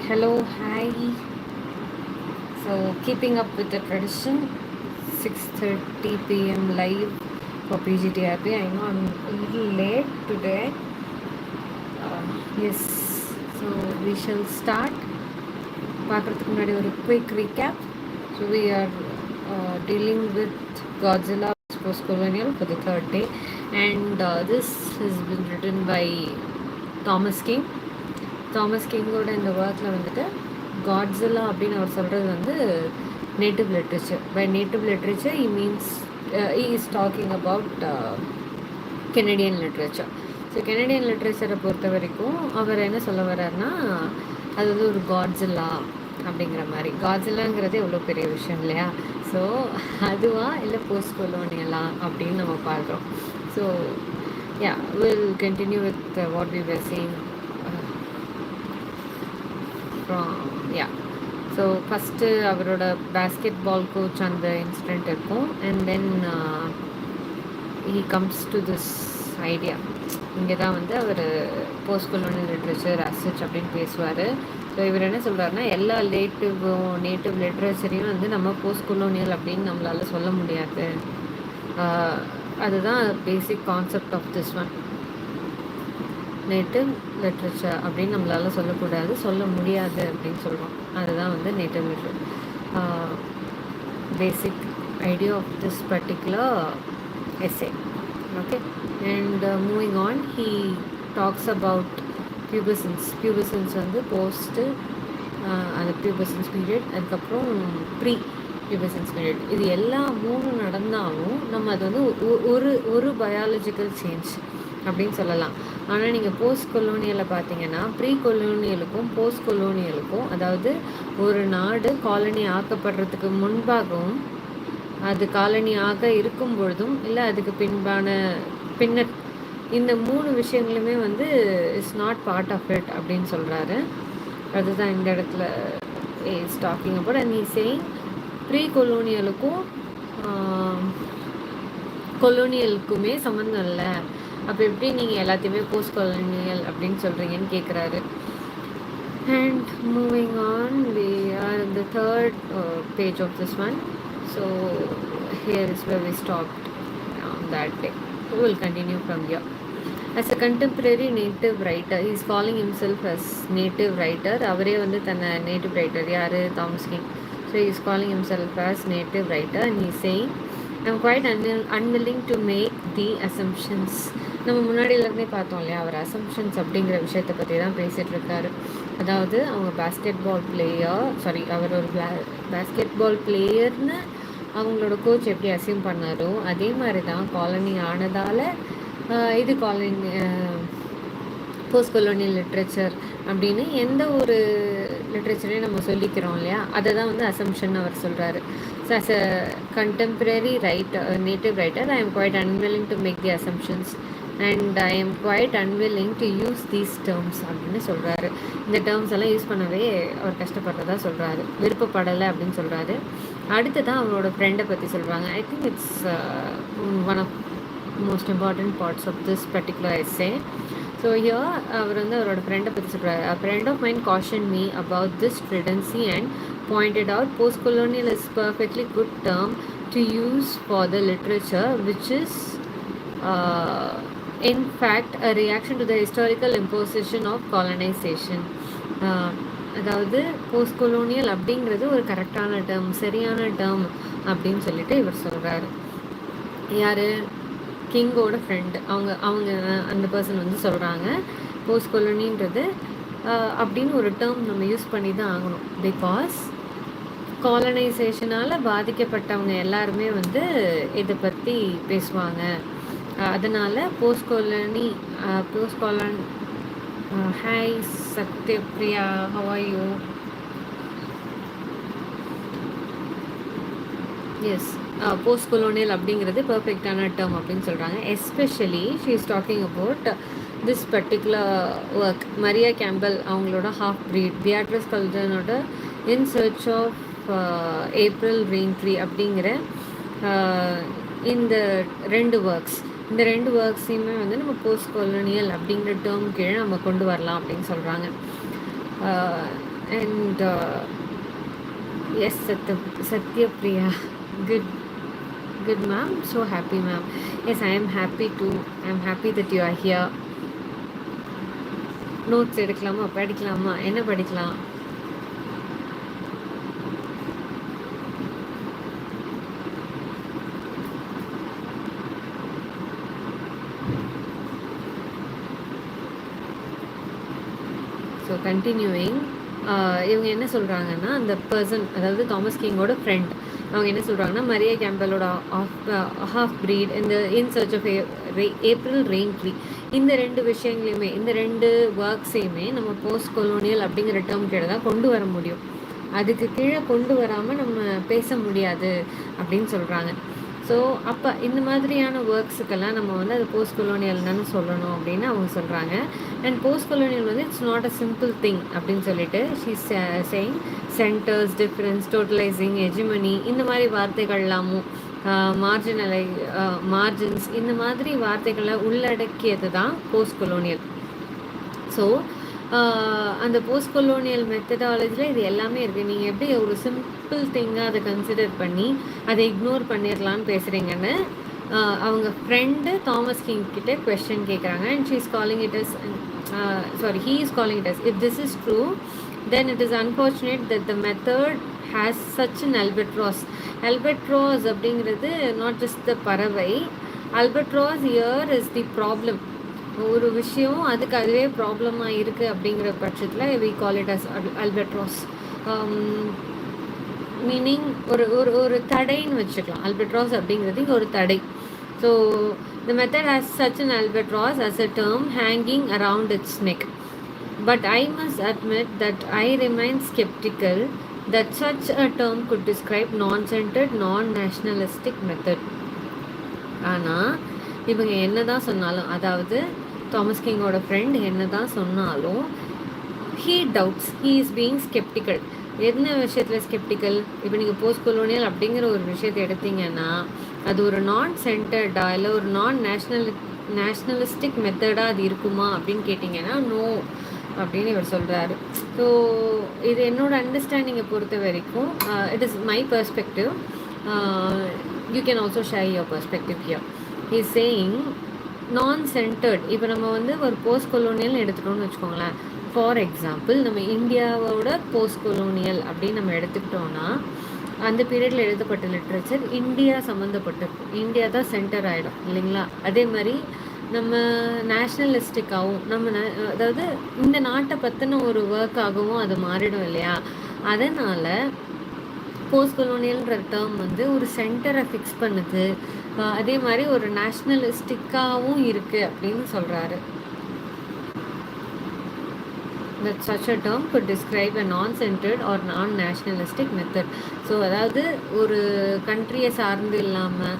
Hello, hi. So, keeping up with the tradition, 6:30 p.m. live for PGTRP. I know I'm a little late today. Yes, so we shall start. பார்க்குறதுக்கு முன்னாடி ஒரு quick recap. So, we are dealing with Godzilla post-colonial for the third day, and this has been written by Thomas King. Thomas கிங்கோட இந்த ஒர்க்கில் வந்துட்டு Godzilla அப்படின்னு அவர் சொல்கிறது வந்து native literature. By native literature means is talking about Canadian literature. So Canadian லிட்ரேச்சரை பொறுத்த வரைக்கும் அவர் என்ன சொல்ல வர்றாருன்னா, அது வந்து ஒரு காட்ஸில்லா அப்படிங்கிற மாதிரி. காட்ஸில்லாங்கிறது எவ்வளோ பெரிய விஷயம் இல்லையா? ஸோ அதுவா இல்லை போஸ்ட் கொலோனியலா அப்படின்னு நம்ம பார்க்குறோம். So yeah will continue with what we were seeing yeah. So first அவரோட பேஸ்கெட் பால் கோச் அந்த இன்சிடெண்ட் இருக்கும். And then he comes to this idea. இங்கே தான் வந்து அவர் போஸ்ட் கொலோனியல் லிட்ரேச்சர் அசச் அப்படின்னு பேசுவார். ஸோ இவர் என்ன சொல்கிறாருன்னா, எல்லா நேட்டிவ் லிட்ரேச்சரையும் வந்து நம்ம போஸ்ட் கொலோனியல் அப்படின்னு நம்மளால் சொல்ல முடியாது. அதுதான் basic concept of this one. Native literature அப்படின்னு நம்மளால் சொல்ல முடியாது அப்படின்னு சொல்கிறோம். அதுதான் வந்து native literature. Basic idea of this particular essay. Okay, and moving on, he talks about pubescence வந்து போஸ்ட்டு அந்த பியூபசன்ஸ் பீரியட், அதுக்கப்புறம் ப்ரீ பியூபசன்ஸ் பீரியட். இது எல்லாம் மூணு நடந்தாலும் நம்ம அது வந்து ஒரு பயாலஜிக்கல் சேஞ்ச் அப்படின்னு சொல்லலாம். ஆனால் நீங்கள் போஸ்ட் கொலோனியலை பார்த்தீங்கன்னா, ப்ரீ கொலோனியலுக்கும் போஸ்ட் கொலோனியலுக்கும், அதாவது ஒரு நாடு காலனி ஆக்கப்படுறதுக்கு முன்பாகவும் அது காலனி ஆக இருக்கும் பொழுதும் இல்லை அதுக்கு பின்னர் இந்த மூணு விஷயங்களுமே வந்து it's not part of it அப்படின்னு சொல்கிறாரு. அதுதான் இந்த இடத்துல is talking about. And he saying pre கொலோனியலுக்கும் கொலோனியலுக்குமே சம்மந்தம் இல்லை. அப்போ எப்படி நீங்கள் எல்லாத்தையுமே போஸ்ட் கொலோனியல் அப்படின்னு சொல்கிறீங்கன்னு கேட்குறாரு. And moving on, we are in the third page of this one. So here is where we stopped on that day. We will continue from here. As a contemporary native writer, he is calling himself as native writer. அவரே வந்து தன்னை native writer, யார்? Thomas king. So he is calling himself as native writer and he is saying, I am quite unwilling to make the assumptions. நம்ம முன்னாடியிலேருந்தே பார்த்தோம் இல்லையா, அவர் assumptions அப்படிங்கிற விஷயத்தை பற்றி தான் பேசிகிட்டு இருக்காரு. அதாவது அவங்க அவர் ஒரு பேஸ்கெட் பால் பிளேயர்னு அவங்களோட கோச் எப்படி அசியூம் பண்ணாரோ அதே மாதிரி தான் காலனி ஆனதால் இது போஸ்ட் கொலோனியல் லிட்ரேச்சர் அப்படின்னு எந்த ஒரு லிட்ரேச்சரையும் நம்ம சொல்லிக்கிறோம் இல்லையா, அதை தான் வந்து அசம்ஷன் அவர் சொல்கிறாரு. So as a contemporary native writer, I am quite unwilling to make the assumptions and I am quite unwilling to use these terms அப்படின்னு சொல்கிறாரு. இந்த டேர்ம்ஸ் எல்லாம் யூஸ் பண்ணவே அவர் கஷ்டப்படுறதா சொல்கிறாரு, விருப்பப்படலை அப்படின்னு சொல்கிறாரு. அடுத்து தான் அவரோட ஃப்ரெண்டை பற்றி சொல்கிறாங்க. I think it's one of most important parts of this particular essay. So here அவர் வந்து அவரோட ஃப்ரெண்டை பற்றி சொல்கிறார். A friend of mine cautioned me about this tendency and pointed out post-colonial is perfectly good term to use for the literature, which is in fact a reaction to the historical imposition of colonization. அதாவது post colonial அப்படிங்கிறது ஒரு கரெக்டான term, சரியான term அப்படின்னு சொல்லிட்டு இவர் சொல்கிறாரு. யார்? கிங்கோட ஃப்ரெண்டு. அவங்க அந்த பர்சன் வந்து சொல்கிறாங்க, போஸ்ட் கொலோனின்றது அப்படின்னு ஒரு டேர்ம் நம்ம யூஸ் பண்ணி தான் ஆகணும். பிகாஸ் காலனைசேஷனால் பாதிக்கப்பட்டவங்க எல்லாருமே வந்து இதை பற்றி பேசுவாங்க. அதனால் post colony hi Sathyapriya, how are you? Yes, post colonial அப்படிங்கிறது பர்ஃபெக்டான டேர்ம் அப்படின்னு சொல்கிறாங்க. Especially she is talking about this particular work. Maria Campbell அவங்களோட ஹாஃப் ப்ரீட், பியாட்ரிஸ் கல்டனோட in search of April Raintree அப்படிங்கிற இந்த ரெண்டு ஒர்க்ஸையுமே வந்து நம்ம போஸ்ட் கொலோனியல் அப்படிங்கிற டேர்ம் கீழே நம்ம கொண்டு வரலாம் அப்படின்னு சொல்கிறாங்க. And yes, Satya Priya. Good, good, ma'am. So happy, ma'am. Yes, I am happy too. I am happy that you are here. Notes எடுக்கலாமா, படிக்கலாமா, என்ன படிக்கலாம்? ஸோ கண்டினியூவிங், இவங்க என்ன சொல்கிறாங்கன்னா, அந்த பர்சன், அதாவது தாமஸ் கிங்கோட ஃப்ரெண்ட், அவங்க என்ன சொல்கிறாங்கன்னா, மரியா கேம்பலோட ஹாஃப் ப்ரீட், இந்த in search of April Raintree, இந்த ரெண்டு விஷயங்களையுமே, இந்த ரெண்டு ஒர்க்ஸையுமே நம்ம போஸ்ட் கொலோனியல் அப்படிங்கிற டேர்ம் கீழே தான் கொண்டு வர முடியும். அதுக்கு கீழே கொண்டு வராமல் நம்ம பேச முடியாது அப்படின்னு சொல்கிறாங்க. ஸோ அப்போ இந்த மாதிரியான ஒர்க்ஸுக்கெல்லாம் நம்ம வந்து அது போஸ்ட் கொலோனியல் தானே சொல்லணும் அப்படின்னு அவங்க சொல்கிறாங்க. அண்ட் போஸ்ட் கொலோனியல் வந்து it's not a simple thing அப்படின்னு சொல்லிட்டு ஷீஸ் சேயிங் சென்டர்ஸ், டிஃப்ரென்ஸ், டோட்டலைசிங், எஜிமனி, இந்த மாதிரி வார்த்தைகள்லாமும் மார்ஜின்ஸ், இந்த மாதிரி வார்த்தைகளை உள்ளடக்கியது தான் போஸ்ட் கொலோனியல். ஸோ அந்த போஸ்ட் கொலோனியல் மெத்தடாலஜியில் இது எல்லாமே இருக்குது. நீங்கள் எப்படி ஒரு சிம்பிள் திங்காக அதை கன்சிடர் பண்ணி அதை இக்னோர் பண்ணிடலான்னு பேசுகிறீங்கன்னு அவங்க ஃப்ரெண்டு தாமஸ் கிங் கிட்ட கொஸ்டின் கேட்குறாங்க. And she is calling it as he is calling it as, if this is true, then it is unfortunate that the method has such an albatross. Albatross அப்படிங்கிறது not just the பறவை. Albatross here is the problem. ஒரு விஷயம் அதுக்கு அதுவே ப்ராப்ளமாக இருக்குது அப்படிங்கிற பட்சத்தில் we call it as albatross. Meaning ஒரு ஒரு ஒரு தடைன்னு வச்சுக்கலாம். albatross அப்படிங்கிறது இங்கே ஒரு தடை. So the method has such an albatross as a term hanging around its neck. But I must admit that I remain skeptical that such a term could describe non-centered, non-nationalistic method. ஆனால் இவங்க என்ன தான் சொன்னாலும், அதாவது Thomas கிங்கோட friend என்ன தான் சொன்னாலும், he doubts, he is being skeptical. என்ன விஷயத்தில் ஸ்கெப்டிக்கல்? இப்போ நீங்கள் போஸ்ட் கொலோனியல் அப்படிங்கிற ஒரு விஷயத்தை எடுத்தீங்கன்னா அது ஒரு நான் சென்டர்டா இல்லை ஒரு நான் நேஷ்னலிஸ்டிக் மெத்தடாக அது இருக்குமா அப்படின்னு கேட்டிங்கன்னா நோ அப்படின்னு இவர் சொல்கிறாரு. ஸோ இது என்னோட அண்டர்ஸ்டாண்டிங்கை பொறுத்த வரைக்கும் it is my perspective. You can also share your perspective here. He is saying நான் சென்டர்ட். இப்போ நம்ம வந்து ஒரு போஸ்ட் கொலோனியல் எடுத்துட்டோம்னு வச்சுக்கோங்களேன். ஃபார் எக்ஸாம்பிள், நம்ம இந்தியாவோட போஸ்ட் கொலோனியல் அப்படின்னு நம்ம எடுத்துக்கிட்டோன்னா அந்த பீரியடில் எழுதப்பட்ட லிட்ரேச்சர் இந்தியா சம்மந்தப்பட்டிருக்கும். இந்தியா தான் சென்டர் ஆகிடும் இல்லைங்களா? அதே மாதிரி நம்ம நேஷ்னலிஸ்டிக்காகவும் அதாவது இந்த நாட்டை பற்றின ஒரு ஒர்க்காகவும் அது மாறிடும் இல்லையா? அதனால் போஸ்ட் கொலோனியல்ன்ற டேர்ம் வந்து ஒரு சென்டரை ஃபிக்ஸ் பண்ணுது, அதே மாதிரி ஒரு நேஷ்னலிஸ்டிக்காகவும் இருக்குது அப்படின்னு சொல்கிறாரு. That such a term could describe a non-centered or non-nationalistic method. So அதாவது ஒரு கண்ட்ரியை சார்ந்து இல்லாமல்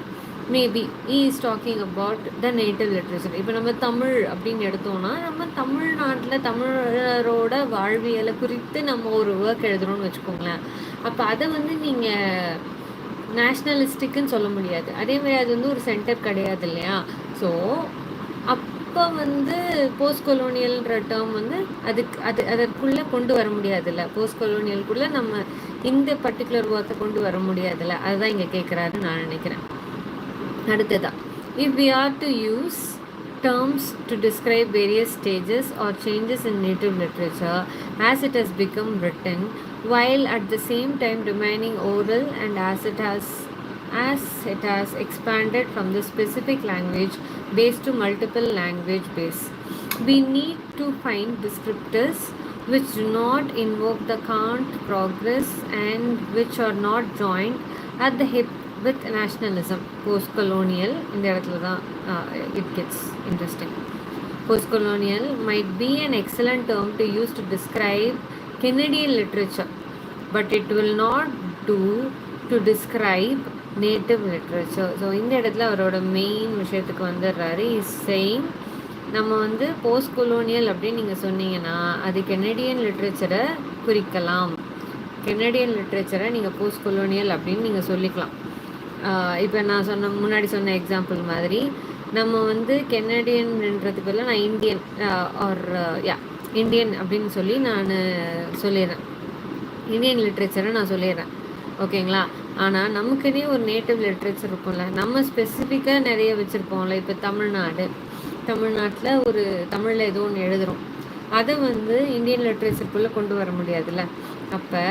maybe he is talking about the native literature. இப்போ நம்ம தமிழ் அப்படின்னு எடுத்தோம்னா நம்ம தமிழ்நாட்டில் தமிழரோட வாழ்வியலை குறித்து நம்ம ஒரு ஒர்க் எழுதுகிறோன்னு வச்சுக்கோங்களேன். அப்போ அதை வந்து நீங்கள் நேஷ்னலிஸ்டிக்குன்னு சொல்ல முடியாது. அதே மாதிரி அது வந்து ஒரு சென்டர் கிடையாது இல்லையா? ஸோ அப்போ வந்து போஸ்ட் கொலோனியல்ன்ற டேர்ம் வந்து அதற்குள்ளே கொண்டு வர முடியாதுல்ல. போஸ்ட் கொலோனியலுக்குள்ளே நம்ம இந்த பர்டிகுலர் ஒர்க்கை கொண்டு வர முடியாதுல்ல. அதுதான் இங்கே கேட்குறாருன்னு நான் நினைக்கிறேன். அடுத்ததான், if we are to use terms to describe various stages or changes in native literature as it has become written, while at the same time remaining oral, and as it has expanded from the specific language base to multiple language base, we need to find descriptors which do not invoke the Kant progress and which are not joined at the hip with nationalism. Post-colonial, இந்த இடத்துல தான் it gets interesting. Post-colonial might be an excellent term to use to describe Canadian literature, but it will not do to describe native literature. So இந்த இடத்துல அவரோட main விஷயத்துக்கு வந்துடுறாரு. Is saying, நம்ம வந்து போஸ்ட் கொலோனியல் அப்படின்னு நீங்கள் சொன்னீங்கன்னா அது கெனடியன் லிட்ரேச்சரை குறிக்கலாம். கெனடியன் லிட்ரேச்சரை நீங்கள் போஸ்ட் கொலோனியல் அப்படின்னு நீங்கள் சொல்லிக்கலாம். இப்போ நான் முன்னாடி சொன்ன எக்ஸாம்பிள் மாதிரி நம்ம வந்து கெனடியன்ன்றதுக்கு பதிலாக நான் இந்தியன் ஆர் இந்தியன் அப்படின்னு சொல்லி நான் சொல்லிடுறேன். இந்தியன் லிட்ரேச்சரை நான் சொல்லிடுறேன், ஓகேங்களா? ஆனால் நமக்குன்னே ஒரு நேட்டிவ் லிட்ரேச்சர் இருக்கும்ல, நம்ம ஸ்பெசிஃபிக்காக நிறைய வச்சுருப்போம்ல. இப்போ தமிழ்நாட்டில் ஒரு தமிழில் ஏதோ ஒன்று எழுதுகிறோம், அதை வந்து இந்தியன் லிட்ரேச்சருக்குள்ளே கொண்டு வர முடியாதுல்ல. அப்போ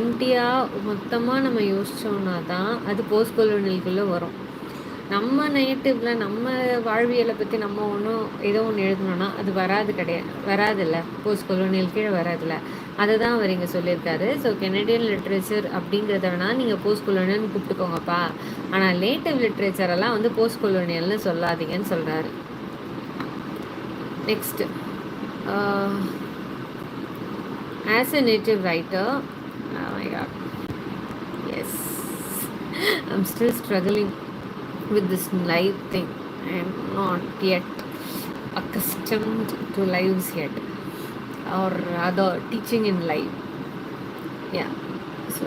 இந்தியா மொத்தமாக நம்ம யோசித்தோம்னா தான் அது போஸ்ட் கொலோனியலுக்குள்ளே வரும். நம்ம நேட்டிவில் நம்ம வாழ்வியலை பற்றி நம்ம ஒன்றும் ஏதோ ஒன்று எழுதணும்னா அது வராதில்ல, போஸ்ட் கொலோனியல் கீழே வராதில்ல. அதை தான் அவர் இங்கே சொல்லியிருக்காரு. ஸோ கெனடியன் லிட்ரேச்சர் அப்படிங்கிறத வேணால் நீங்கள் போஸ்ட் கொலோனியல்னு கூப்பிட்டுக்கோங்கப்பா, ஆனால் நேட்டிவ் லிட்ரேச்சரெல்லாம் வந்து போஸ்ட் கொலோனியல்னு சொல்லாதீங்கன்னு சொல்கிறாரு. Next, as a native writer, oh my god, yes, I'm still struggling with this live thing. I am not yet accustomed to lives yet, or rather teaching in live. Yeah, so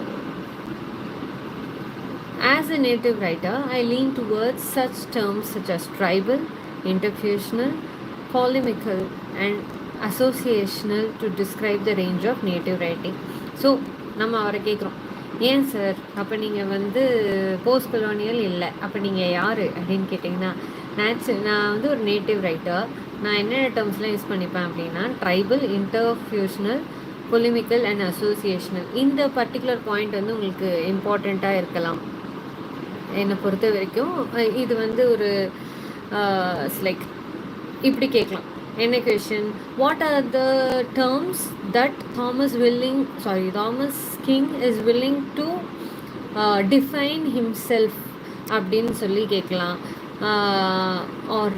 as a native writer, I lean towards such terms such as tribal, interfusional, polemical and associational to describe the range of native writing. So நம்ம அவரை கேட்குறோம், ஏன் sir அப்போ நீங்கள் வந்து post colonial இல்லை, அப்போ நீங்கள் யார் அப்படின்னு கேட்டிங்கன்னா, நான் வந்து ஒரு நேட்டிவ் ரைட்டர். நான் என்னென்ன டேர்ம்ஸ்லாம் யூஸ் பண்ணிப்பேன் அப்படின்னா, ட்ரைபல், இன்டர்ஃபியூஷனல், பொலிமிக்கல் அண்ட் அசோசியேஷனல். இந்த பர்டிகுலர் பாயிண்ட் வந்து உங்களுக்கு இம்பார்ட்டண்ட்டாக இருக்கலாம் என்னை பொறுத்த வரைக்கும். இது வந்து ஒரு லைக் இப்படி கேட்கலாம், என்ன question, what are the terms that Thomas King is willing to define himself அப்படின்னு சொல்லி கேட்கலாம். Or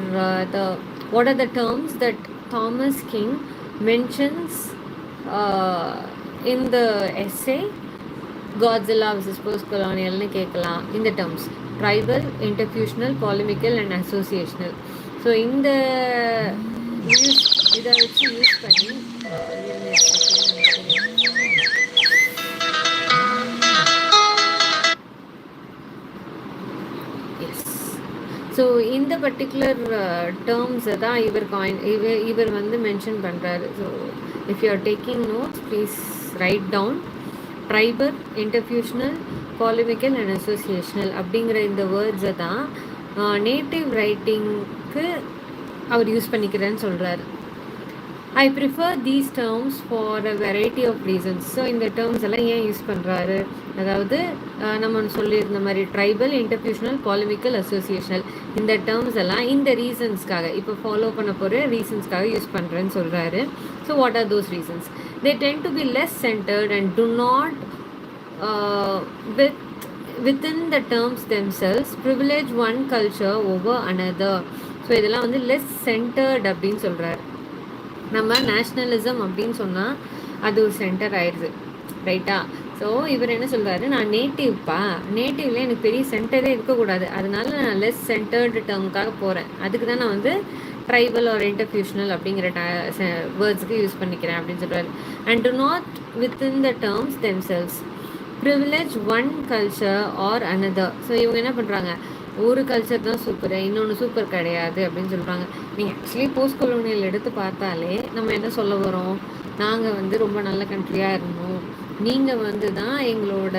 what are the terms that Thomas King mentions in the essay Godzilla vs. Post-colonialனு கேட்கலாம். இந்த terms tribal, interfusional, polemical and associational. So இந்த இதை வச்சு use பண்ணி ஸோ இந்த பர்டிகுலர் டேர்ம்ஸை தான் இவர் வந்து மென்ஷன் பண்ணுறாரு. So if you are taking notes please write down. Tribal, interfusional, polemical and associational அப்படிங்கிற இந்த வேர்ட்ஸை தான் நேட்டிவ் ரைட்டிங்க்கு அவர் யூஸ் பண்ணிக்கிறேன்னு சொல்கிறார். I prefer these terms for a variety of reasons. So இந்த டேர்ம்ஸ் எல்லாம் ஏன் யூஸ் பண்ணுறாரு, அதாவது நம்ம சொல்லியிருந்த மாதிரி ட்ரைபல், இன்டர்ஃபியூஷனல், பாலிமிக்கல், அசோசியேஷனல், இந்த டேர்ம்ஸ் எல்லாம் இந்த ரீசன்ஸ்க்காக, இப்போ ஃபாலோ பண்ண போகிற ரீசன்ஸ்க்காக யூஸ் பண்ணுறேன்னு சொல்கிறாரு. So what are those reasons? They tend to be less centered and do not within the terms themselves privilege one culture over another. So இதெல்லாம் வந்து லெஸ் சென்டர்ட் அப்படின்னு சொல்கிறார். நம்ம நேஷ்னலிசம் அப்படின்னு சொன்னால் அது ஒரு சென்டர் ஆயிடுது, ரைட்டா? ஸோ இவர் என்ன சொல்கிறாரு, நான் நேட்டிவ்ல எனக்கு பெரிய சென்டரே இருக்கக்கூடாது, அதனால நான் லெஸ் சென்டர்டு டேர்முக்காக போகிறேன். அதுக்கு தான் நான் வந்து ட்ரைபல் ஆர் இன்டர்ஃபியூஷனல் அப்படிங்கிற வேர்ட்ஸுக்கு யூஸ் பண்ணிக்கிறேன் அப்படின்னு சொல்கிறாரு. And to not within the terms themselves privilege one culture or another. So இவங்க என்ன பண்ணுறாங்க, ஒரு கல்ச்சர் தான் சூப்பர், இன்னொன்று சூப்பர் கிடையாது அப்படின்னு சொல்கிறாங்க. நீங்கள் ஆக்சுவலி போஸ்ட் கொலோனியல் எடுத்து பார்த்தாலே நம்ம என்ன சொல்ல வரோம், நாங்கள் வந்து ரொம்ப நல்ல கண்ட்ரியாக இருந்தோம், நீங்கள் வந்து தான் எங்களோட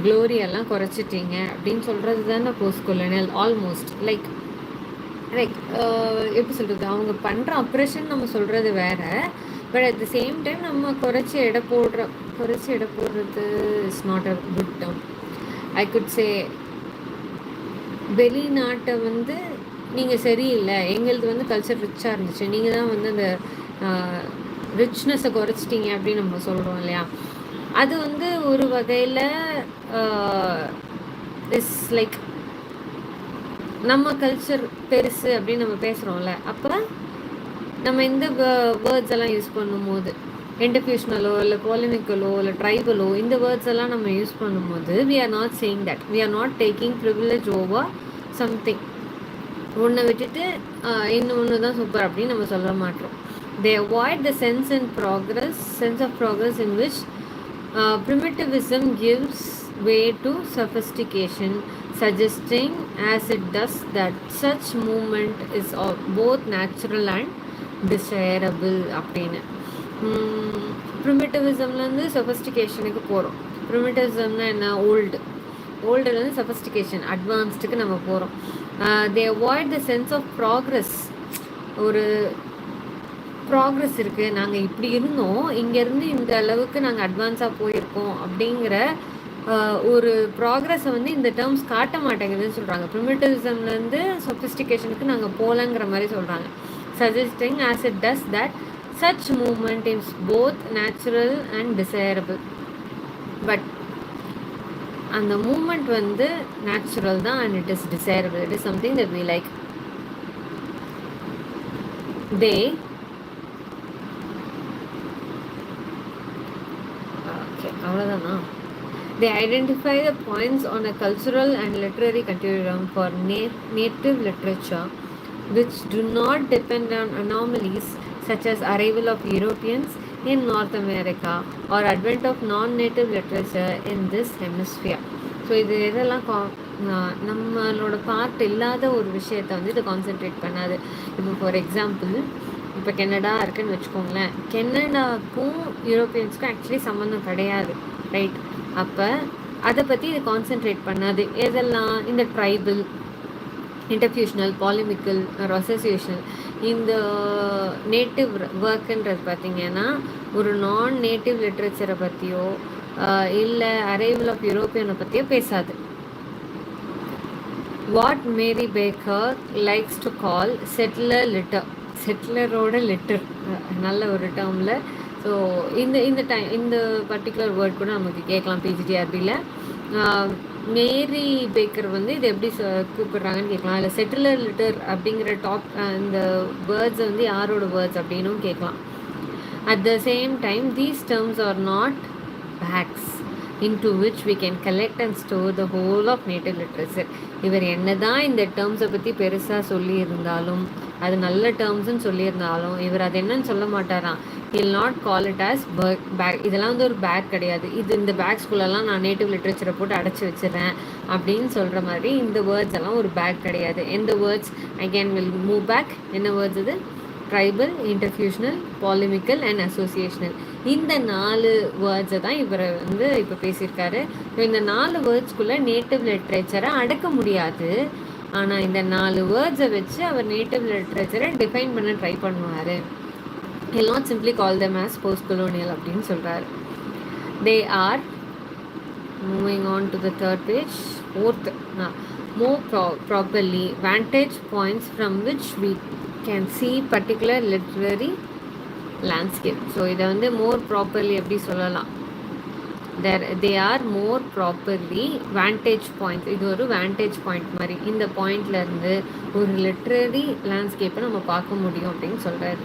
க்ளோரியெல்லாம் குறைச்சிட்டீங்க அப்படின்னு சொல்கிறது தானே போஸ்ட் கொலோனியல். ஆல்மோஸ்ட் லைக் எப்படி சொல்கிறது, அவங்க பண்ணுற அப்ரெஷன் நம்ம சொல்கிறது வேறு, but at the same time நம்ம குறைச்சி எடை போடுறது is not a good term. I could say வெளிநாட்டை வந்து நீங்கள் சரியில்லை, எங்களது வந்து கல்ச்சர் ரிச்சாக இருந்துச்சு, நீங்கள் தான் வந்து அந்த ரிச்னஸை குறைச்சிட்டிங்க அப்படின்னு நம்ம சொல்கிறோம் இல்லையா. அது வந்து ஒரு வகையில் இஸ் லைக் நம்ம கல்ச்சர் பெருசு அப்படின்னு நம்ம பேசுகிறோம்ல, அப்போ நம்ம இந்த வேர்ட்ஸ் எல்லாம் யூஸ் பண்ணும்போது, இன்டர்ஃபியூஷனலோ இல்லை பாலிமிக்கலோ இல்லை ட்ரைபலோ, இந்த வேர்ட்ஸ் எல்லாம் நம்ம யூஸ் பண்ணும்போது we are not saying that, we are not taking privilege over something. ஒன்றை விட்டுட்டு இன்னொன்று தான் சூப்பர் அப்படின்னு நம்ம சொல்ல மாட்டோம். they avoid the sense of progress in which primitivism gives way to sophistication, suggesting as it does that such movement is both natural and desirable அப்படின்னு. ப்ரிமிட்டிவிசம்லேருந்து சொஃபஸ்டிகேஷனுக்கு போகிறோம். ப்ரிமிட்டிவிசம்னா என்ன? ஓல்டுலேருந்து சொஃபஸ்டிகேஷன் அட்வான்ஸ்டுக்கு நம்ம போகிறோம். They avoid the sense of progress. ஒரு progress இருக்குது, நாங்கள் இப்படி இருந்தோம், இங்கேருந்து இந்த அளவுக்கு நாங்கள் அட்வான்ஸாக போயிருக்கோம் அப்படிங்கிற ஒரு ப்ராக்ரஸை வந்து இந்த டேர்ம்ஸ் காட்ட மாட்டேங்குதுன்னு சொல்கிறாங்க. ப்ரிமிட்டிவிசம்லேருந்து சொஃபிஸ்டிகேஷனுக்கு நாங்கள் போகலங்கிற மாதிரி சொல்கிறாங்க. suggesting as it does that such movement is both natural and desirable. But அந்த மூமெண்ட் வந்து நேச்சுரல் தான் and it is desirable. It is something that we like. They அவ்வளோதானா? They identify the points on a cultural and literary continuum for native literature which do not depend on anomalies such as arrival of Europeans in North America or advent of non-native literature in this hemisphere. So இது எதெல்லாம் நம்மளோட part இல்லாத ஒரு விஷயத்தை வந்து இதை concentrate பண்ணாது. இப்போ ஃபார் எக்ஸாம்பிள், இப்போ கெனடா இருக்குன்னு வச்சுக்கோங்களேன். கெனடாவுக்கும் யூரோப்பியன்ஸ்க்கும் ஆக்சுவலி சம்மந்தம் கிடையாது, ரைட்? அப்போ அதை பற்றி இது கான்சென்ட்ரேட் பண்ணாது. எதெல்லாம்? இந்த ட்ரைபல், இன்டர்ஃபியூஷனல், பாலிமிக்கல் ஒரு அசோசியேஷன். இந்த நேட்டிவ் ஒர்க்குன்றது பார்த்திங்கன்னா ஒரு நான் நேட்டிவ் லிட்ரேச்சரை பற்றியோ இல்லை அரைவல் ஆஃப் யூரோப்பியனை பற்றியோ பேசாது. What Mary Baker likes to call settler literature, செட்டிலரோட லிட்டர், நல்ல ஒரு டேர்மில். ஸோ இந்த பர்டிகுலர் வேர்ட் கூட நமக்கு கேட்கலாம் பிஜிடிஆர்பியில். மேரி பேக்கர் வந்து இது எப்படி கூப்பிடுறாங்கன்னு கேட்கலாம். இல்லை செட்டிலர் லிட்டர் அப்படிங்கிற இந்த வேர்ட்ஸ் வந்து யாரோட வேர்ட்ஸ் அப்படின்னும் கேட்கலாம். At the same time these terms R not bags into which we can collect and store the whole of native literature. இவர் என்னதான் இந்த டேர்ம்ஸை பற்றி பெருசாக சொல்லியிருந்தாலும், அது நல்ல டேர்ம்ஸ்ன்னு சொல்லியிருந்தாலும், இவர் அது என்னன்னு சொல்ல மாட்டாராம். he'll not call it as bag. இதெல்லாம் வந்து ஒரு பேக் கிடையாது, இது இந்த பேக்ஸ்குள்ளெல்லாம் நான் நேட்டிவ் லிட்ரேச்சரை போட்டு அடைச்சி வச்சிடறேன் அப்படின்னு சொல்கிற மாதிரி இந்த வேர்ட்ஸ் எல்லாம் ஒரு பேக் கிடையாது. எந்த words again will move back? என்ன வேர்ட்ஸ் இது? Tribal, interfusional, polemical and associational. இந்த 4 வேர்ட்ஸை தான் இவர் வந்து இப்போ பேசியிருக்காரு. இந்த 4 வேர்ட்ஸ்குள்ளே நேட்டிவ் லிட்ரேச்சரை அடக்க முடியாது. ஆனால் இந்த 4 வேர்ட்ஸை வச்சு அவர் நேட்டிவ் லிட்ரேச்சரை டிஃபைன் பண்ண ட்ரை பண்ணுவார். he'll not simply call them as post colonial அப்படின்னு சொல்கிறார். they are moving on to the third page, fourth, more properly vantage points from which we can see particular literary landscape. So இதை வந்து மோர் properly எப்படி சொல்லலாம்? they are more properly vantage point. இது ஒரு vantage point மாதிரி. இந்த பாயிண்ட்லேருந்து ஒரு லிட்ரரி லேண்ட்ஸ்கேப்பை நம்ம பார்க்க முடியும் அப்படின்னு சொல்கிறாரு.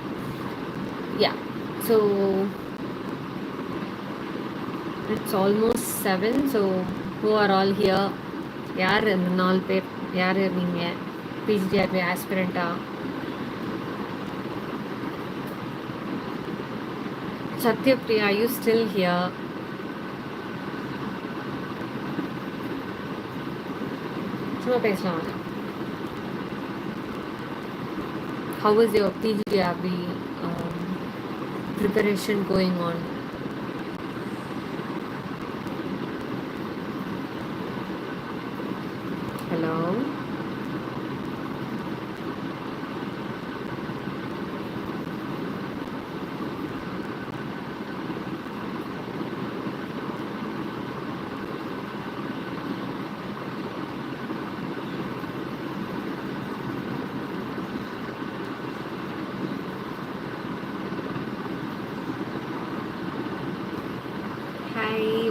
So it's almost 7. So who are all here? யார் இந்த 4 பேர்? யார் நீங்கள் PGTRB ஆஸ்பிரண்டா? Satyapriya, are you still here? சும்மா பேசலாம். How is your PGDRB preparation going on? Hello?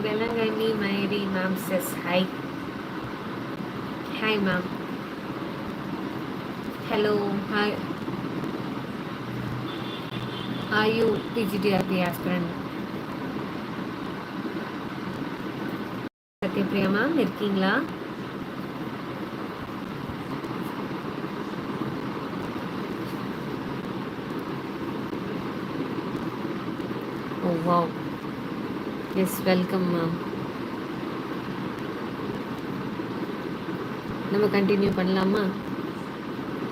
Velangani Mayri ma'am says hi. Hi ma'am. Hello. Hi. Are you PGDRB aspirant? Satyapriya ma'am இருக்கீங்களா? Oh wow. Yes welcome ma'am. நம்ம continue பண்ணலாமா?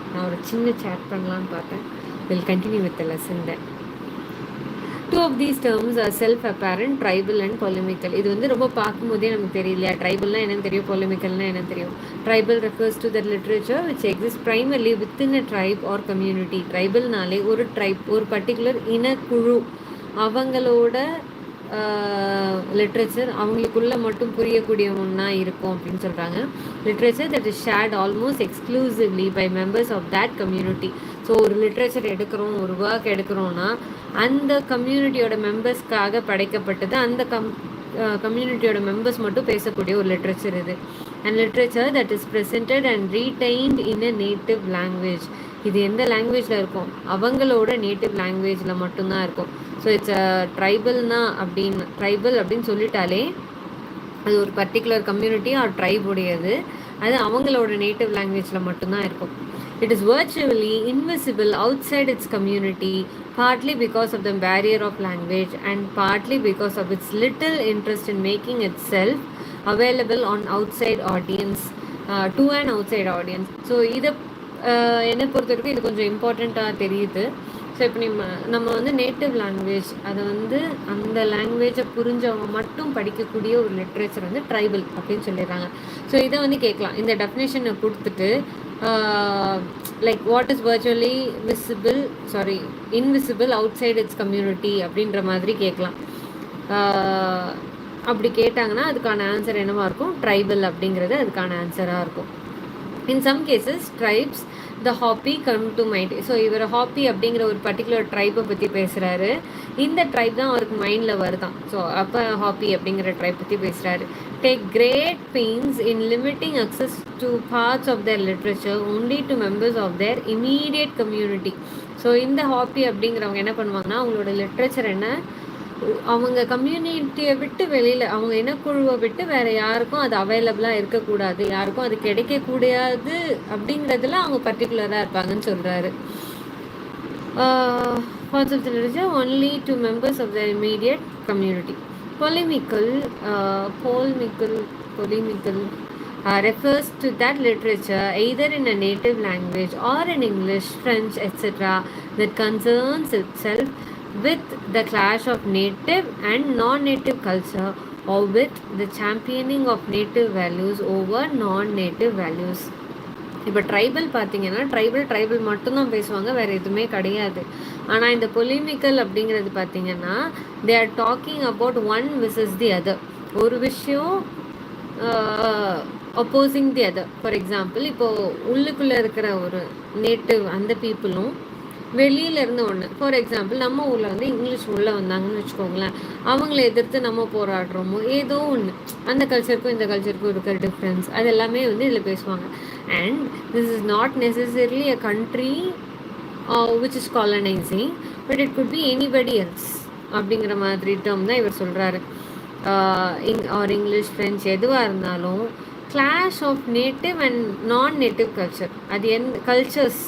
நான் ஒரு சின்ன chat பண்ணலான்னு பார்த்தேன். Will continue with the lesson then. Two of these terms are self-apparent, tribal and polemical. இது வந்து ரொம்ப பார்க்கும்போதே நமக்கு தெரியலையா, ட்ரைபல்னா என்னன்னு தெரியும், பொலிமிக்கல்னா என்னன்னு தெரியும். Tribal refers to the literature which exists primarily within a tribe or community. ட்ரைபல்னாலே ஒரு ட்ரைப், ஒரு பர்டிகுலர் இனக்குழு, அவங்களோட லிட்ரேச்சர் அவங்களுக்குள்ள மட்டும் புரியக்கூடிய ஒன்றா இருக்கும் அப்படின்னு சொல்கிறாங்க. Literature that is shared almost exclusively by members of that community. So ஒரு லிட்ரேச்சர் எடுக்கிறோம், ஒரு ஒர்க் எடுக்கிறோன்னா அந்த கம்யூனிட்டியோட மெம்பர்ஸ்க்காக படைக்கப்பட்டது, அந்த கம்யூனிட்டியோட மெம்பர்ஸ் மட்டும் பேசக்கூடிய ஒரு லிட்ரேச்சர் இது. And literature that is presented and retained in a native language. இது எந்த லாங்குவேஜில் இருக்கும், அவங்களோட நேட்டிவ் லாங்குவேஜில் மட்டும்தான் இருக்கும். ஸோ இட்ஸ் ட்ரைபல்னா ட்ரைபல் அப்படின்னு சொல்லிட்டாலே அது ஒரு பர்டிகுலர் கம்யூனிட்டி ஆர் ட்ரைப் உடையது, அது அவங்களோட நேட்டிவ் லாங்குவேஜில் மட்டும்தான் இருக்கும். It is virtually invisible outside its community, partly because of the barrier of language and partly because of its little interest in making itself available on outside audience, to an outside audience. So இதை என்னை பொறுத்த வரைக்கும் இது கொஞ்சம் இம்பார்ட்டண்ட்டாக தெரியுது. So இப்போ நம்ம வந்து நேட்டிவ் லாங்குவேஜ், அதை வந்து அந்த லாங்குவேஜை புரிஞ்சவங்க மட்டும் படிக்கக்கூடிய ஒரு லிட்ரேச்சர் வந்து ட்ரைபல் அப்படின்னு சொல்லிடுறாங்க. ஸோ இதை வந்து கேட்கலாம், இந்த டெஃபினேஷனை கொடுத்துட்டு like what is virtually invisible outside its community அப்படின்ற மாதிரி கேட்கலாம். அப்படி கேட்டாங்கன்னா அதுக்கான ஆன்சர் என்னவாக இருக்கும், ட்ரைபல் அப்படிங்கிறது அதுக்கான ஆன்சராக இருக்கும். In some cases tribes the Hopi come to mind. So இவர் ஹாப்பி அப்படிங்கிற ஒரு பர்டிகுலர் ட்ரைப்பை பற்றி பேசுகிறாரு, இந்த ட்ரைப் தான் அவருக்கு மைண்டில் வருதான். ஸோ அப்போ ஹாப்பி அப்படிங்கிற ட்ரைப் பற்றி பேசுகிறாரு. Take great pains in limiting access to parts of their literature only to members of their immediate community. So இந்த ஹாப்பி அப்படிங்கிறவங்க என்ன பண்ணுவாங்கன்னா, அவங்களோட லிட்ரேச்சர் என்ன, அவங்க கம்யூனிட்டியை விட்டு வெளியில், அவங்க இனக்குழுவை விட்டு வேறு யாருக்கும் அது அவைலபிளாக இருக்கக்கூடாது, யாருக்கும் அது கிடைக்கக்கூடாது அப்படிங்கிறதுல அவங்க பர்டிகுலராக இருப்பாங்கன்னு சொல்கிறாரு. Parts of the literature only to members of their immediate community. Polemical refers to that literature either in a native language or in English, French, etc. that concerns itself with the clash of native and non-native culture or with the championing of native values over non-native values. இப்போ tribal பார்த்தீங்கன்னா tribal மட்டும்தான் பேசுவாங்க, வேறு எதுவுமே கிடையாது. ஆனால் இந்த polemical அப்படிங்கிறது பார்த்தீங்கன்னா they are talking about one versus the other, ஒரு விஷயம் opposing the other. For example, இப்போது உள்ளுக்குள்ளே இருக்கிற ஒரு நேட்டிவ் அந்த பீப்புளும் வெளியிலேருந்து ஒன்று, ஃபார் எக்ஸாம்பிள் நம்ம ஊரில் வந்து இங்கிலீஷ் உள்ளே வந்தாங்கன்னு வச்சுக்கோங்களேன், அவங்கள எதிர்த்து நம்ம போராடுறோமோ ஏதோ ஒன்று, அந்த கல்ச்சருக்கும் இந்த கல்ச்சருக்கும் இருக்கிற டிஃப்ரென்ஸ் அது எல்லாமே வந்து இதில் பேசுவாங்க. And this is not necessarily a country which is colonising, but it could be anybody else அப்படிங்கிற மாதிரி டேர்ம் தான் இவர் சொல்கிறாரு. ஆர் இங்கிலீஷ், ஃப்ரெஞ்ச் எதுவாக இருந்தாலும் clash of native and non native culture, அது எந்த cultures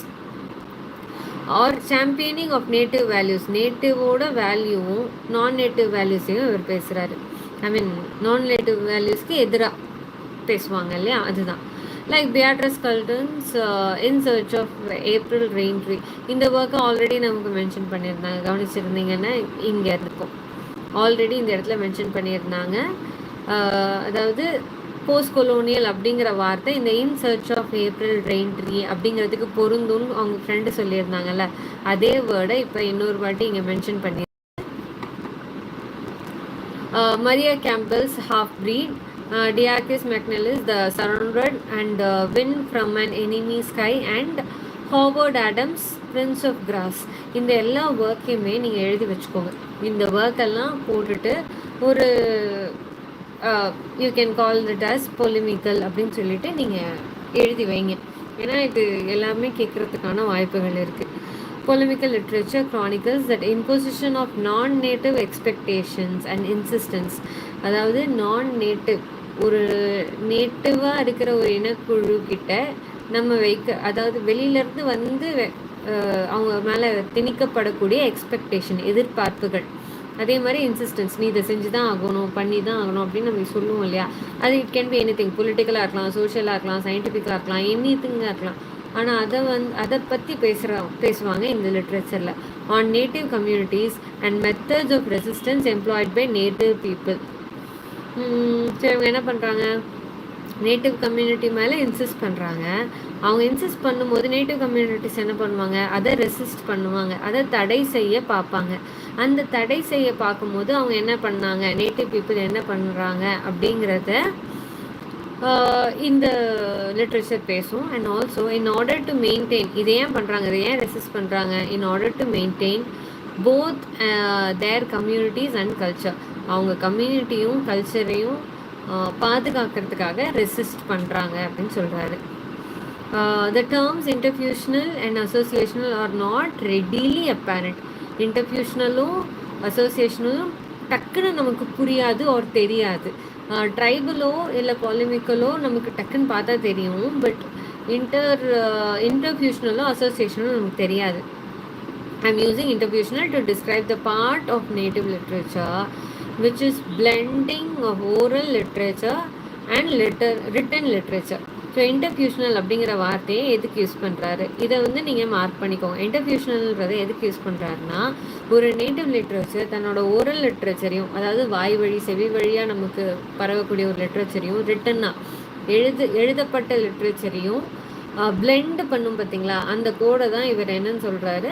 are championing of native values, நேட்டிவோட வேல்யூவும் நான் நேட்டிவ் வேல்யூஸையும் இவர் பேசுகிறாரு. ஐ மீன் நான் நேட்டிவ் வேல்யூஸ்க்கு எதிராக பேசுவாங்க இல்லையா, அதுதான். Like Beatrice Culleton's in search of April Raintree, இந்த ஒர்க்கை ஆல்ரெடி நமக்கு மென்ஷன் பண்ணியிருந்தாங்க, கவனிச்சிருந்தீங்கன்னா இங்கே இருக்கும், ஆல்ரெடி இந்த இடத்துல மென்ஷன் பண்ணியிருந்தாங்க. அதாவது போஸ்ட் கொலோனியல் அப்படிங்கிற வார்த்தை இந்த in search of April Raintree அப்படிங்கிறதுக்கு பொருந்தும்னு அவங்க ஃப்ரெண்டு சொல்லியிருந்தாங்கல்ல, அதே வேர்டை இப்போ இன்னொரு வாட்டி இங்கே மென்ஷன் பண்ணி. Maria Campbell's Halfbreed, D'Arcy McNickle's the Surrounded and Wind from an Enemy Sky and Howard Adams' Prison of Grass. இந்த எல்லா ஒர்க்கையுமே நீங்கள் எழுதி வச்சுக்கோங்க. இந்த ஒர்க்கெல்லாம் போட்டுட்டு ஒரு you can call it as polemical அப்படின்னு சொல்லிட்டு நீங்கள் எழுதி வைங்க, ஏன்னா இது எல்லாமே கேட்குறதுக்கான வாய்ப்புகள் இருக்குது. Polemical literature chronicles that imposition of non-native expectations and insistence. அதாவது நான் நேட்டிவ், ஒரு நேட்டிவாக இருக்கிற ஒரு இனக்குழு கிட்ட நம்ம அதாவது வெளியிலேருந்து வந்து அவங்க மேலே திணிக்கப்படக்கூடிய எக்ஸ்பெக்டேஷன், எதிர்பார்ப்புகள், அதே மாதிரி இன்சிஸ்டன்ஸ், நீ இதை செஞ்சு தான் ஆகணும், பண்ணி தான் ஆகணும் அப்படின்னு நம்ம சொல்லுவோம் இல்லையா. அது it can be anything, பொலிட்டிக்கலாக இருக்கலாம், சோஷியலாக இருக்கலாம், சயின்டிஃபிக்காக இருக்கலாம், எனி திங்காக இருக்கலாம். ஆனால் அதை பற்றி பேசுவாங்க இந்த லிட்ரேச்சரில். On native communities and methods of resistance employed by native people. சரி, இவங்க என்ன பண்ணுறாங்க, நேட்டிவ் கம்யூனிட்டி மேலே இன்சிஸ்ட் பண்ணுறாங்க. அவங்க இன்சிஸ்ட் பண்ணும்போது நேட்டிவ் கம்யூனிட்டிஸ் என்ன பண்ணுவாங்க, அதை ரெசிஸ்ட் பண்ணுவாங்க, அதை தடை செய்ய பார்ப்பாங்க. அந்த தடை செய்ய பார்க்கும்போது அவங்க என்ன பண்ணாங்க, நேட்டிவ் பீப்புள் என்ன பண்ணுறாங்க அப்படிங்கிறத இந்த லிட்ரேச்சர் பேசும். And also in order to maintain, இதை ஏன் பண்ணுறாங்க, இதை ஏன் ரெசிஸ்ட் பண்ணுறாங்க, in order to maintain both their communities and culture, அவங்க கம்யூனிட்டியும் கல்ச்சரையும் பாதுகாக்கிறதுக்காக ரெசிஸ்ட் பண்ணுறாங்க அப்படின்னு சொல்கிறாரு. The terms interfusional and associational are not readily apparent. Interfusionalும் அசோசியேஷனலும் டக்குன்னு நமக்கு புரியாது ஒரு தெரியாது. ட்ரைபலோ இல்லை பாலிமிக்கலோ நமக்கு டக்குன்னு பார்த்தா தெரியும். பட் interfusionalோ அசோசியேஷனோ நமக்கு தெரியாது. I'm using interfusional to describe the part of native literature which is blending of oral literature and written literature. So interfusional அப்படிங்கிற வார்த்தையை எதுக்கு யூஸ் பண்ணுறாரு, இதை நீங்கள் மார்க் பண்ணிக்கோங்க. இன்டர்ஃபியூஷனல்ன்றதை எதுக்கு யூஸ் பண்ணுறாருன்னா, ஒரு நேட்டிவ் லிட்ரேச்சர் தன்னோட ஓரல் லிட்ரேச்சரையும், அதாவது வாய் வழி செவி வழியாக நமக்கு பரவக்கூடிய ஒரு லிட்ரேச்சரையும், ரிட்டனாக எழுதப்பட்ட லிட்ரேச்சரையும் பிளெண்ட் பண்ணும் பார்த்தீங்களா, அந்த கோடை தான் இவர் என்னன்னு சொல்கிறாரு,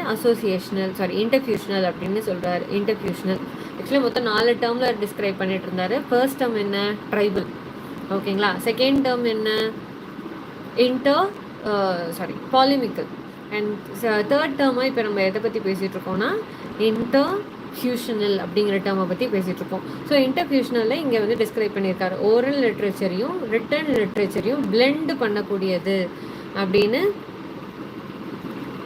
இன்டர்ஃபியூஷனல் அப்படின்னு சொல்கிறாரு. இன்டர்ஃபியூஷனல் ஆக்சுவலி மொத்தம் 4 டேர்மில் டிஸ்கிரைப் பண்ணிட்டு இருந்தாரு. ஃபர்ஸ்ட் டேர்ம் என்ன, ட்ரைபல், ஓகேங்களா. செகண்ட் டேர்ம் என்ன, பாலிமிக்கல். அண்ட் தேர்ட் டேர்மாக இப்போ நம்ம எதை பற்றி பேசிகிட்டு இருக்கோம்னா இன்டர்ஃபியூஷனல் அப்படிங்கிற டேர்மை பற்றி பேசிகிட்டு இருக்கோம். ஸோ இன்டர்ஃபியூஷனலில் இங்கே டிஸ்கிரைப் பண்ணியிருக்காரு, ஓரல் லிட்ரேச்சரையும் ரிட்டன் லிட்ரேச்சரையும் பிளெண்ட் பண்ணக்கூடியது அப்படின்னு.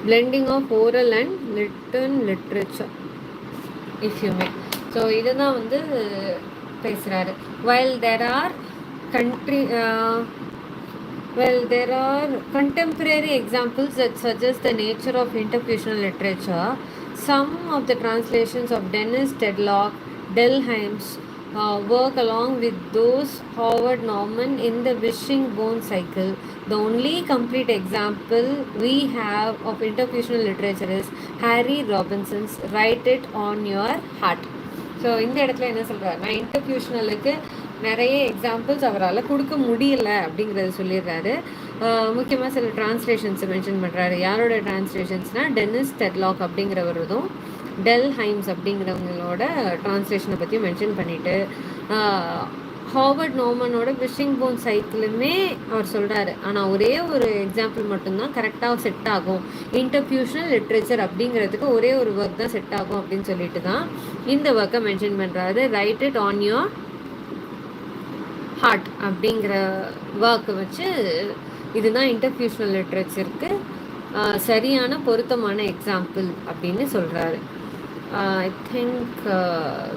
Blending of oral and written literature if you may. So இதுதான் பேசுகிறாரு. while there are contemporary examples that suggest the nature of interfusional literature, some of the translations of Dennis Tedlock, Delheim's work along with those Howard Norman in the Wishing-Bone Cycle. The only complete example we have of interfusional literature is Harry Robinson's Write It on Your Heart. So இந்த இடத்துல என்ன சொல்கிறாருன்னா, இன்டர்ஃபியூஷனலுக்கு நிறைய examples அவரால் கொடுக்க முடியல அப்படிங்கிறத சொல்லிடுறாரு. முக்கியமாக சில டிரான்ஸ்லேஷன்ஸை மென்ஷன் பண்ணுறாரு. யாரோட டிரான்ஸ்லேஷன்ஸ்னால் டென்னிஸ் டெட்லாக் அப்படிங்கிறவரதும் டெல்ஹைம்ஸ் அப்படிங்கிறவங்களோட டிரான்ஸ்லேஷனை பற்றி மென்ஷன் பண்ணிவிட்டு, ஹாவர்ட் நார்மனோட விஷிங்-போன் சைக்கிளுமே அவர் சொல்கிறாரு. ஆனால் ஒரே ஒரு எக்ஸாம்பிள் மட்டும்தான் கரெக்டாக செட் ஆகும், இன்டர்ஃபியூஷனல் லிட்ரேச்சர் அப்படிங்கிறதுக்கு ஒரே ஒரு ஒர்க் தான் செட் ஆகும் அப்படின்னு சொல்லிட்டு தான் இந்த ஒர்க்கை மென்ஷன் பண்ணுறாரு. Write it on your heart அப்படிங்கிற ஒர்க்கை வச்சு இதுதான் இன்டர்ஃபியூஷனல் லிட்ரேச்சருக்கு சரியான பொருத்தமான எக்ஸாம்பிள் அப்படின்னு சொல்கிறாரு. I think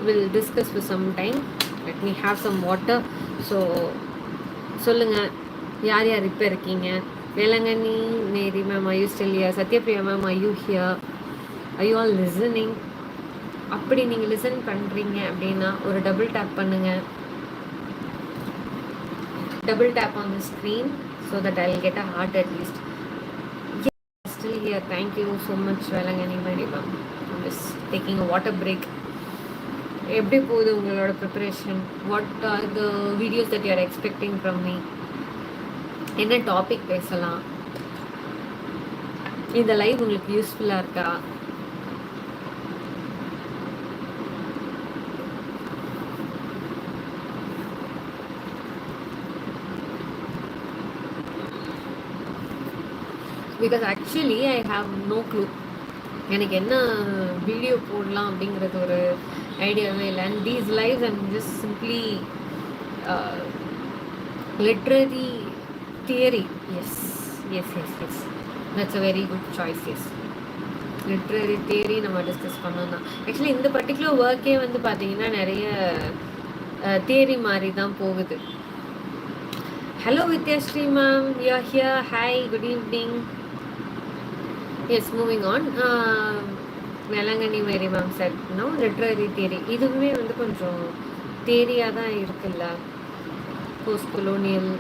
will discuss for some time. Let me have some water. So சொல்லுங்கள், யார் யார் இப்போ இருக்கீங்க? Velankanni Mary ma'am, are you still here? Sathyapriya ma'am, are you here? Are you all listening? அப்படி நீங்கள் லிசன் பண்ணுறீங்க அப்படின்னா ஒரு டபுள் டேப் பண்ணுங்கள். Double tap on the screen so that I'll get a heart at least. Yes, still here. Thank you so much, Velangani Mary ma'am. I'm just taking a water break. எப்படி போகுது உங்களோட preparation? What are the videos that you are expecting from me? என்ன topic பேசலாம்? இந்த live உங்களுக்கு யூஸ்ஃபுல்லாக இருக்கா? Because actually I have no clue. எனக்கு என்ன வீடியோ போடலாம் அப்படிங்கிறது ஒரு ஐடியாவே இல்லை. And these lives I'm just simply literary theory. Yes yes yes yes that's a very good choice. Yes, literary theory நம்ம டிஸ்கஸ் பண்ணோம் தான். ஆக்சுவலி இந்த பர்டிகுலர் ஒர்க்கே பார்த்தீங்கன்னா நிறைய தியரி மாதிரி தான் போகுது. Hello Vidyashree ma'am, you are here. Hi, good evening. Yes, moving on. Velankanni Mary ma'am sir, no literary theory. இதுவுமே கொஞ்சம் தியரியாக தான் இருக்குல்ல. போஸ்ட் கொலோனியல்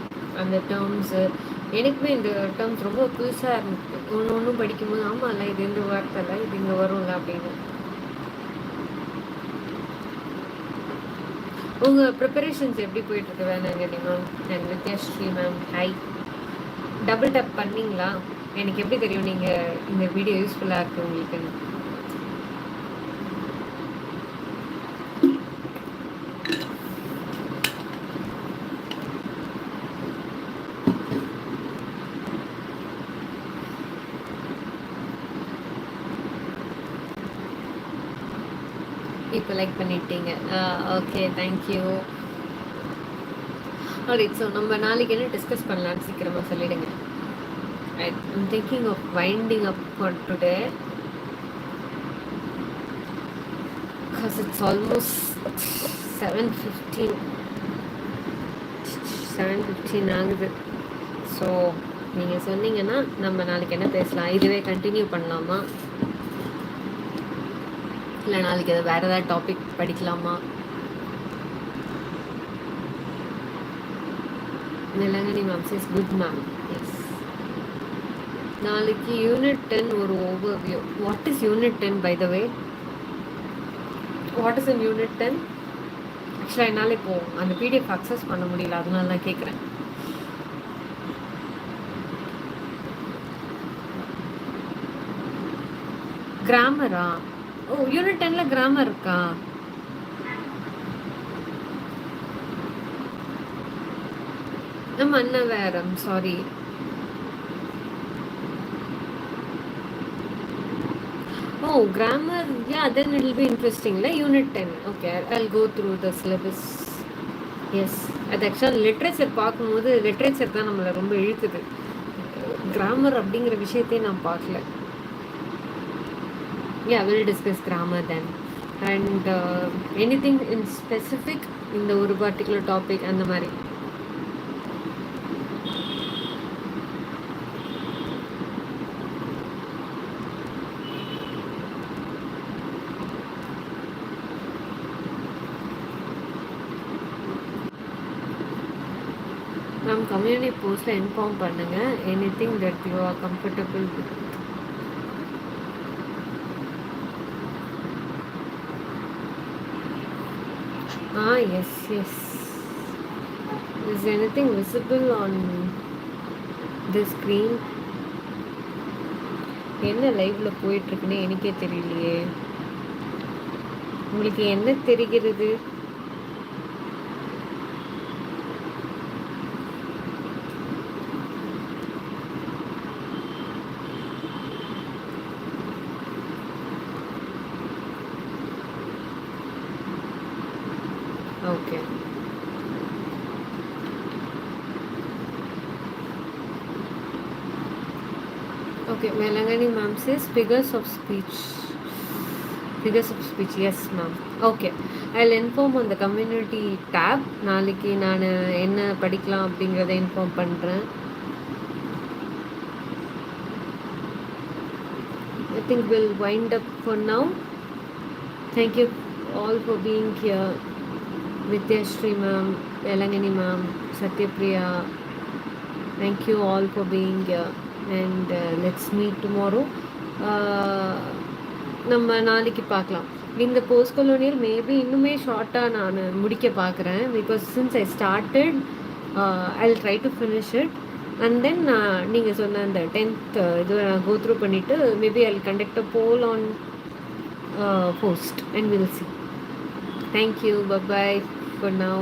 அந்த டேர்ம்ஸு எனக்குமே இந்த டேர்ம்ஸ் ரொம்ப புதுசாக இருந்துச்சு. ஒன்று ஒன்றும் படிக்கும்போது ஆமாம்ல இது இந்த வார்த்தை இல்லை, இது இங்கே வரும்ல அப்படின்னு. உங்கள் ப்ரிப்பரேஷன்ஸ் எப்படி போயிட்டுருக்கு Velankanni ma'am and Vidyashree ma'am? Hi. Double tap பண்ணிங்களா? எனக்கு எப்படி தெரியும் நீங்கள் இந்த வீடியோ யூஸ்ஃபுல்லாக இருக்குது உங்களுக்குன்னு? இப்போ லைக் பண்ணிட்டீங்க. Okay, thank you. ஆல்ரைட், ஸோ நம்ம நாளைக்கு என்ன டிஸ்கஸ் பண்ணலான்னு சீக்கிரமாக சொல்லிடுங்க. I'm thinking of winding up for today because it's almost 7:15 ஆகுது. ஸோ நீங்கள் சொன்னீங்கன்னா நம்ம நாளைக்கு என்ன பேசலாம்? இதுவே கண்டினியூ பண்ணலாமா, இல்லை நாளைக்கு அதை வேறு ஏதாவது டாபிக் படிக்கலாமா? Nilangani ma'am says good ma'am. Yes, நாளைக்கு யூனிட் 10 ஒரு overview. What is unit 10 by the way? What is in unit 10? ஆக்சுவலாக என்னால் இப்போது அந்த பிடிஎஃப் அக்சஸ் பண்ண முடியல, அதனால தான் கேட்குறேன். கிராமரா? ஓ, யூனிட் 10ல கிராமர் இருக்கா? நம்ம அன்னவேரம், sorry. Oh, grammar, yeah, then it'll be interesting. Like Unit 10. Okay, I'll go through the syllabus. Yes, அது ஆக்சுவலாக லிட்ரேச்சர் பார்க்கும்போது லிட்ரேச்சர் தான் நம்மளை ரொம்ப இழுக்குது. கிராமர் அப்படிங்கிற விஷயத்தையே நான் பார்க்கல. Yeah, we'll discuss grammar then. And anything in specific இந்த ஒரு particular topic அந்த மாதிரி? மேம் கம்யூனிட்டி போஸ்ட்டில் இன்ஃபார்ம் பண்ணுங்கள் anything that you are comfortable with. Yes yes. Is anything visible on the screen? என்ன லைவ்ல போயிட்டுருக்குன்னு எனக்கே தெரியலையே. உங்களுக்கு என்ன தெரிகிறது? Okay, okay. Melangani ma'am says figures of speech. Yes ma'am. Okay, I'll inform on the community tab. நாளைக்கு நான் என்ன படிக்கலாம் அப்படிங்கிறத இன்ஃபார்ம் பண்ணுறேன். I think we'll wind up for now. Thank you all for being here. Vidyashree ma'am, Elangani ma'am, Satyapriya, thank you all for being here, and let's meet tomorrow. நம்ம நாளைக்கு பார்க்கலாம். இந்த போஸ்ட் கொலோனியல் மேபி இன்னுமே ஷார்ட்டாக நான் முடிக்க பார்க்குறேன். Because since I started I will try to finish it. And then நீங்கள் சொன்ன அந்த 10th இது நான் கோ த்ரூ பண்ணிவிட்டு maybe I will conduct a poll on post and will see. Thank you. Bye-bye for now.